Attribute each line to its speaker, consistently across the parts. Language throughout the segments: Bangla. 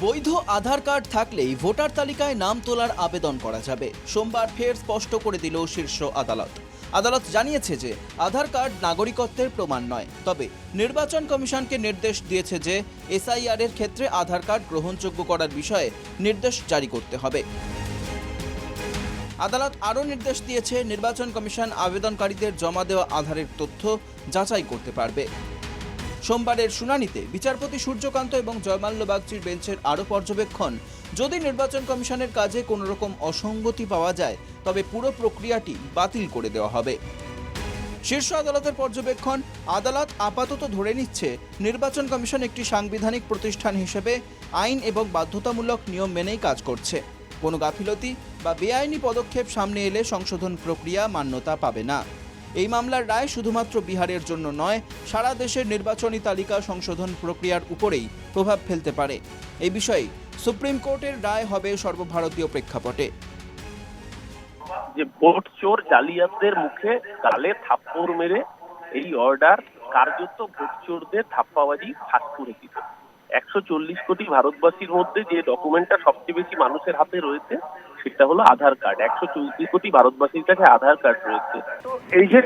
Speaker 1: বৈধ আধার কার্ড থাকলেই ভোটার তালিকায় নাম তোলার আবেদন করা যাবে। সোমবার ফের স্পষ্ট করে দিল শীর্ষ আদালত। আদালত জানিয়েছে যে আধার কার্ড নাগরিকত্বের প্রমাণ নয়, তবে নির্বাচন কমিশনকে নির্দেশ দিয়েছে যে এসআইআর এর ক্ষেত্রে আধার কার্ড গ্রহণযোগ্য করার বিষয়ে নির্দেশ জারি করতে হবে। আদালত আরও নির্দেশ দিয়েছে নির্বাচন কমিশন আবেদনকারীদের জমা দেওয়া আধারের তথ্য যাচাই করতে পারবে। সোমবারের শুনানিতে বিচারপতি সূর্যকান্ত এবং জয়মাল্য বাগচির বেঞ্চের আরও পর্যবেক্ষণ, যদি নির্বাচন কমিশনের কাজে কোনো রকম অসঙ্গতি পাওয়া যায় তবে পুরো প্রক্রিয়াটি বাতিল করে দেওয়া হবে। শীর্ষ আদালতের পর্যবেক্ষণ, আদালত আপাতত ধরে নিচ্ছে নির্বাচন কমিশন একটি সাংবিধানিক প্রতিষ্ঠান হিসেবে আইন এবং বাধ্যতামূলক নিয়ম মেনেই কাজ করছে। কোনো গাফিলতি বা বেআইনি পদক্ষেপ সামনে এলে সংশোধন প্রক্রিয়া মান্যতা পাবে না। এই মামলার রায় শুধুমাত্র বিহারের জন্য নয়, সারা দেশের নির্বাচনী তালিকা সংশোধন প্রক্রিয়ার উপরেই প্রভাব ফেলতে পারে। এই বিষয়ে সুপ্রিম কোর্টের রায় হবে সর্বভারতীয় প্রেক্ষাপটে।
Speaker 2: যে ভোট চোর জালিয়াতদের মুখে গালে থাপ্পড় মেরে এই অর্ডার কার্যত ভোট চোরদের থাপ্পাবাজি ফাঁস করে দিত। 140 কোটি ভারতবাসীর মধ্যে যে ডকুমেন্টটা সবচেয়ে বেশি মানুষের হাতে রয়েছে সেটা হলো আধার কার্ড। 134 কোটি ভারতবাসীর কাছে আধার কার্ড রয়েছে।
Speaker 3: এই যে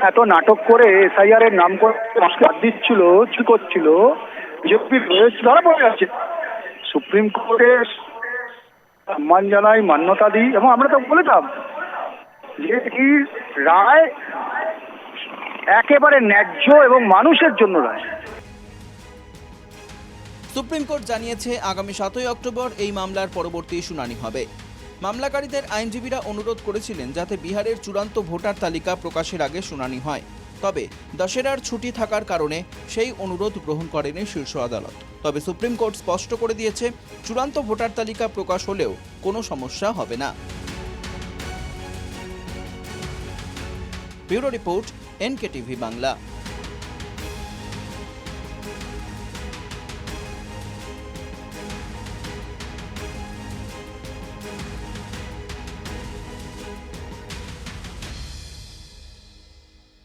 Speaker 3: এত নাটক করে এসআইআর এর নাম করে বাদ দিচ্ছিল, কি করছিল, বিজেপি ধরা পড়ে যাচ্ছে। সুপ্রিম কোর্টের সম্মান জানাই, মান্যতা দিই, এবং আমরা তো বলেছিলাম যে এই রায় একেবারে ন্যায্য এবং মানুষের জন্য রায়।
Speaker 1: সুপ্রিম কোর্ট জানিয়েছে আগামী 7ই অক্টোবর এই মামলার পরবর্তী শুনানি হবে। মামলাকারীদের আইনজীবীরা অনুরোধ করেছিলেন যাতে বিহারের চূড়ান্ত ভোটার তালিকা প্রকাশের আগে শুনানি হয়, তবে দশেরার ছুটি থাকার কারণে সেই অনুরোধ গ্রহণ করেনি শীর্ষ আদালত। তবে সুপ্রিম কোর্ট স্পষ্ট করে দিয়েছে চূড়ান্ত ভোটার তালিকা প্রকাশ হলেও কোনো সমস্যা হবে না। Bureau report, NKTV Bangla.